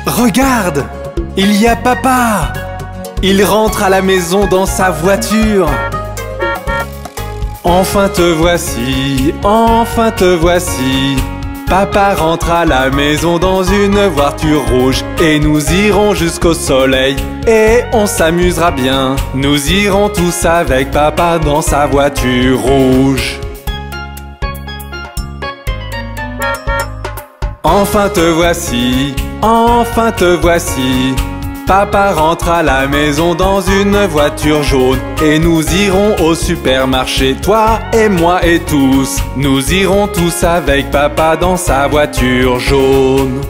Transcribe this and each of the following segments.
Regarde, il y a papa. Il rentre à la maison dans sa voiture. Enfin te voici, enfin te voici. Papa rentre à la maison dans une voiture rouge. Et nous irons jusqu'au soleil et on s'amusera bien. Nous irons tous avec papa dans sa voiture rouge. Enfin te voici, enfin te voici. Papa rentre à la maison dans une voiture jaune. Et nous irons au supermarché, toi et moi et tous. Nous irons tous avec papa dans sa voiture jaune.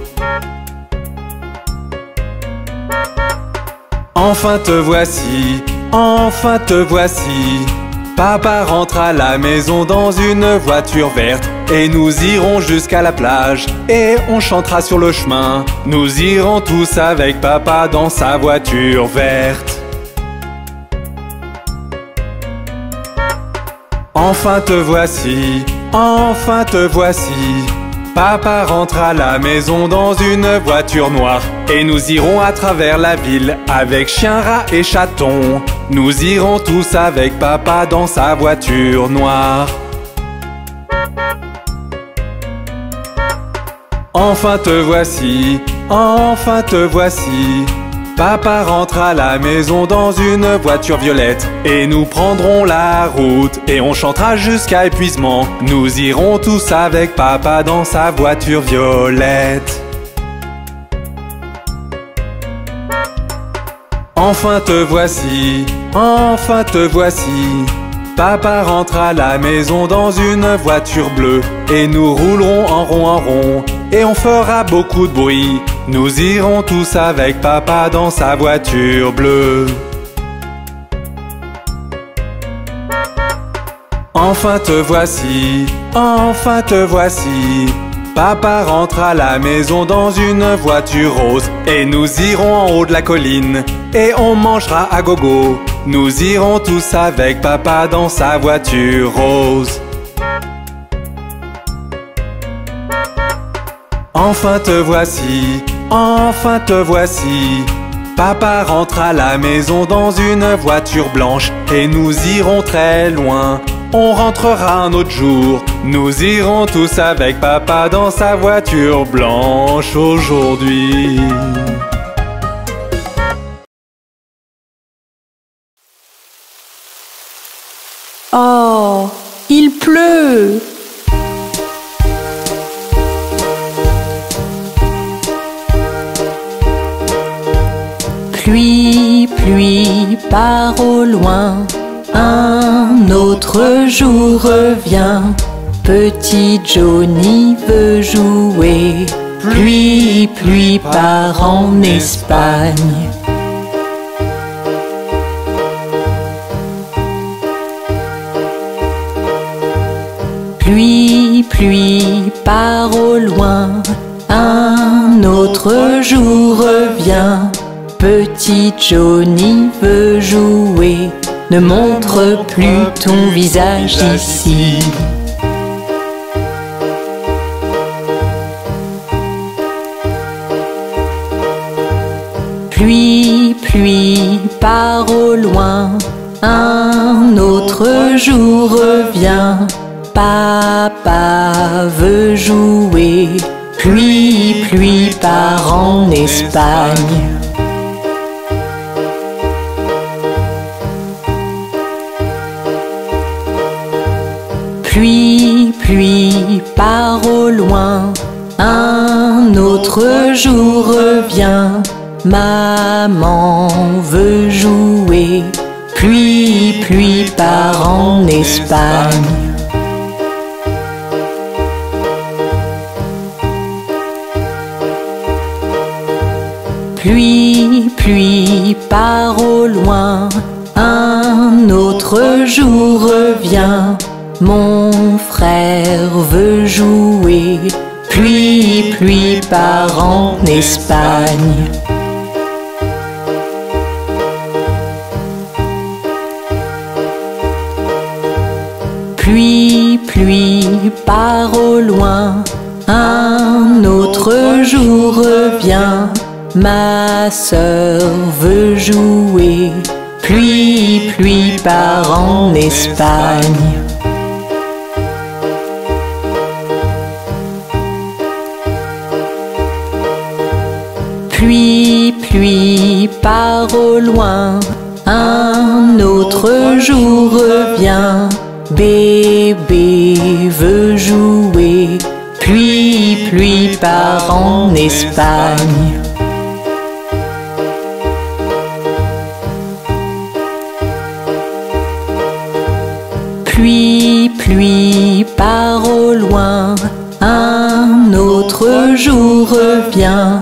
Enfin te voici, enfin te voici. Papa rentre à la maison dans une voiture verte. Et nous irons jusqu'à la plage et on chantera sur le chemin. Nous irons tous avec papa dans sa voiture verte. Enfin te voici, enfin te voici. Papa rentre à la maison dans une voiture noire. Et nous irons à travers la ville avec chien, rat et chaton. Nous irons tous avec papa dans sa voiture noire. Enfin te voici, enfin te voici. Papa rentre à la maison dans une voiture violette. Et nous prendrons la route et on chantera jusqu'à épuisement. Nous irons tous avec papa dans sa voiture violette. Enfin te voici, enfin te voici. Papa rentre à la maison dans une voiture bleue. Et nous roulerons en rond et on fera beaucoup de bruit. Nous irons tous avec papa dans sa voiture bleue. Enfin te voici, enfin te voici. Papa rentre à la maison dans une voiture rose. Et nous irons en haut de la colline et on mangera à gogo. Nous irons tous avec papa dans sa voiture rose. Enfin te voici, enfin te voici. Papa rentre à la maison dans une voiture blanche. Et nous irons très loin, on rentrera un autre jour. Nous irons tous avec papa dans sa voiture blanche aujourd'hui. Oh, il pleut! Pluie, pluie, part au loin, un autre jour revient. Petit Johnny veut jouer. Pluie, pluie, part en Espagne. Pluie, pluie, part au loin, un autre jour revient. Petit Johnny veut jouer, ne montre plus ton visage ici. Pluie, pluie, part au loin, un autre jour revient. Papa veut jouer. Pluie, pluie, part en Espagne. Pluie, pluie, part au loin, un autre jour revient. Maman veut jouer. Pluie, pluie, part en Espagne. Pluie, pluie, part au loin, un autre jour revient. Mon frère veut jouer. Pluie, pluie, part en Espagne. Pluie, pluie, part au loin, un autre jour revient. Ma sœur veut jouer. Pluie, pluie part en Espagne. Pluie, pluie part au loin. Un autre jour revient. Bébé veut jouer. Pluie, pluie part en Espagne. Pluie, pluie part au loin. Un autre jour revient.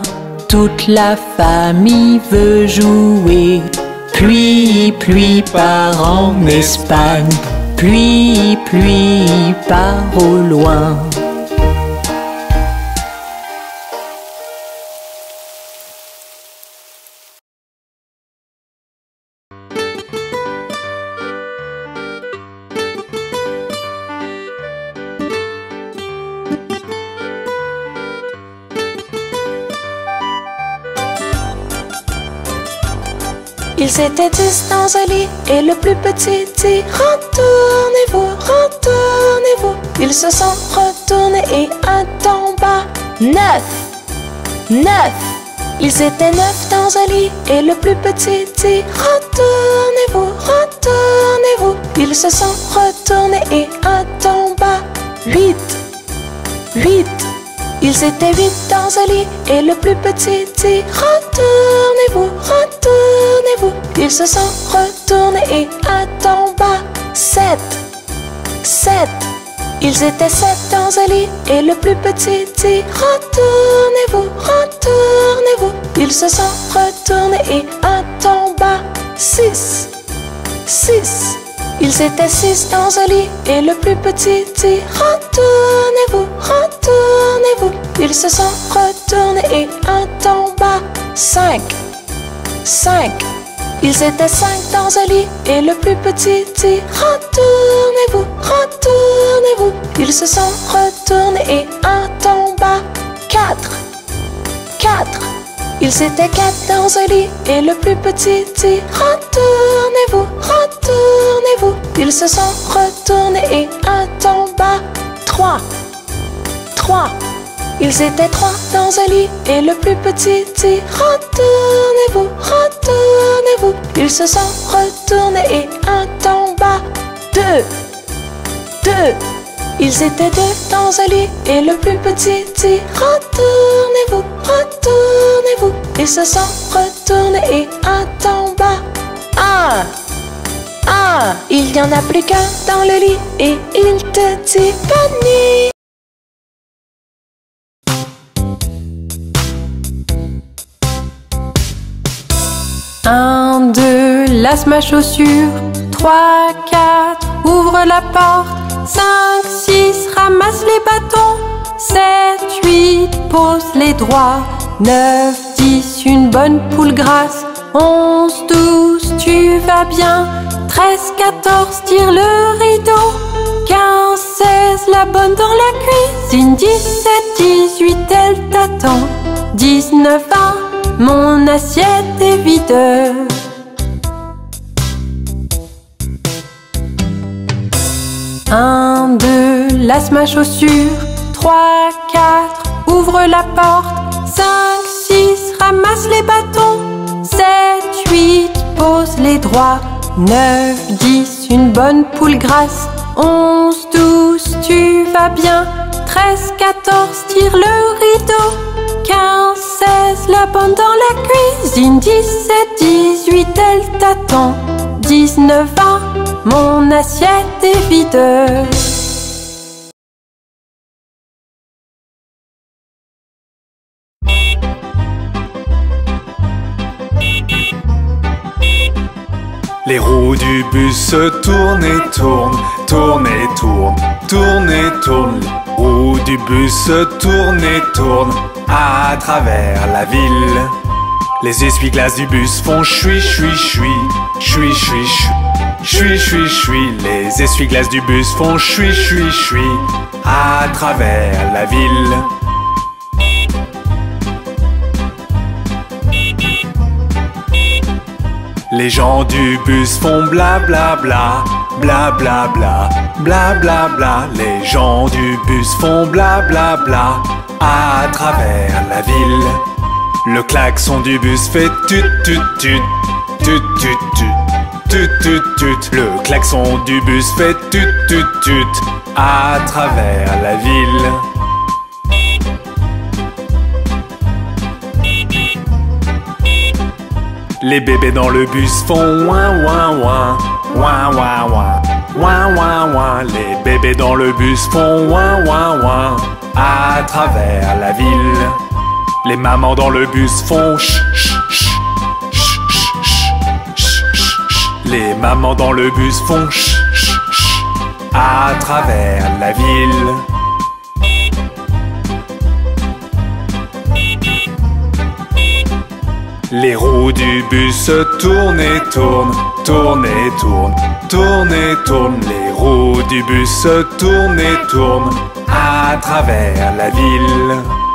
Toute la famille veut jouer. Pluie, pluie part en Espagne. Pluie, pluie part au loin. Ils étaient 10 dans un lit et le plus petit dit retournez-vous, retournez-vous. Ils se sont retournés et un tomba. 9, 9. Ils étaient 9 dans un lit et le plus petit dit retournez-vous, retournez-vous. Ils se sont retournés et un tomba. 8, 8. Ils étaient 8 dans un lit et le plus petit dit retournez-vous, retournez-vous. Ils se sont retournés et un tomba. 7, 7. Ils étaient 7 dans un lit et le plus petit dit retournez-vous, retournez-vous. Ils se sont retournés et un tomba. 6, 6. Ils étaient 6 dans un lit et le plus petit dit retournez-vous, retournez-vous. Ils se sont retournés et un tomba. 5, 5. Ils étaient 5 dans un lit et le plus petit dit retournez-vous, retournez-vous. Ils se sont retournés et un tomba. 4, 4. Ils étaient 4 dans un lit et le plus petit dit retournez-vous, retournez-vous. Ils se sont retournés et un tomba. 3, 3. Ils étaient 3 dans un lit et le plus petit dit retournez-vous, retournez-vous. Ils se sont retournés et un tomba. 2, 2. Ils étaient 2 dans un lit et le plus petit dit retournez-vous, retournez-vous. Ils se sont retournés et un tomba. 1, 1. Il n'y en a plus qu'un dans le lit et il te dit bonne nuit. 1, 2, lasse ma chaussure. 3, 4, ouvre la porte. 5, 6, ramasse les bâtons. 7, 8, pose les droits. 9, 10, une bonne poule grasse. 11, 12, tu vas bien. 13, 14, tire le rideau. 15, 16, la bonne dans la cuisine. 17, 18, elle t'attend. 19, 20, mon assiette est vide. 1, 2, lasse ma chaussure. 3, 4, ouvre la porte. 5, 6, ramasse les bâtons. 7, 8, pose les droits. 9, 10, une bonne poule grasse. 11, 12, tu vas bien. 13, 14, tire le rideau. 15, 16, la bonne dans la cuisine. 17, 18, elle t'attend. 19, 20, mon assiette est vide. Les roues du bus se tournent et tournent, tournent et tournent, tournent et tournent. Les roues du bus se tournent et tournent à travers la ville. Les essuie-glaces du bus font chui chui chui, chui chui chui, chui chui chui. Les essuie-glaces du bus font chui chui chui à travers la ville. Les gens du bus font bla bla bla, bla bla bla, bla bla bla. Les gens du bus font bla bla bla à travers la ville. Le klaxon du bus fait tut tut tut, tut tut tut, tut tut tut. Le klaxon du bus fait tut tut tut à travers la ville. Les bébés dans le bus font ouin ouin ouin, ouin ouin ouin, ouin ouin ouin. Les bébés dans le bus font ouin ouin ouin à travers la ville. Les mamans dans le bus font ch ch ch, ch ch ch, ch ch ch. Les mamans dans le bus font ch ch ch à travers la ville. Les roues du bus tournent et tournent, tournent et tournent, tournent et tournent. Les roues du bus tournent et tournent à travers la ville.